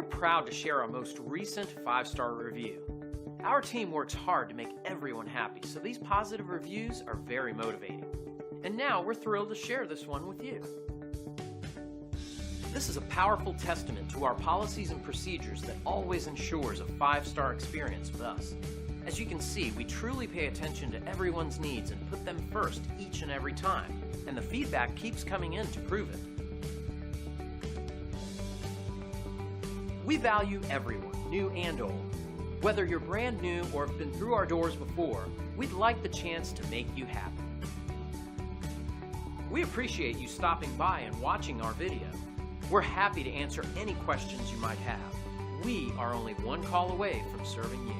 proud to share our most recent 5-star review. Our team works hard to make everyone happy, so these positive reviews are very motivating. And now we're thrilled to share this one with you. This is a powerful testament to our policies and procedures that always ensures a 5-star experience with us. As you can see, we truly pay attention to everyone's needs and put them first each and every time, and the feedback keeps coming in to prove it. We value everyone, new and old. Whether you're brand new or have been through our doors before, we'd like the chance to make you happy. We appreciate you stopping by and watching our video. We're happy to answer any questions you might have. We are only one call away from serving you.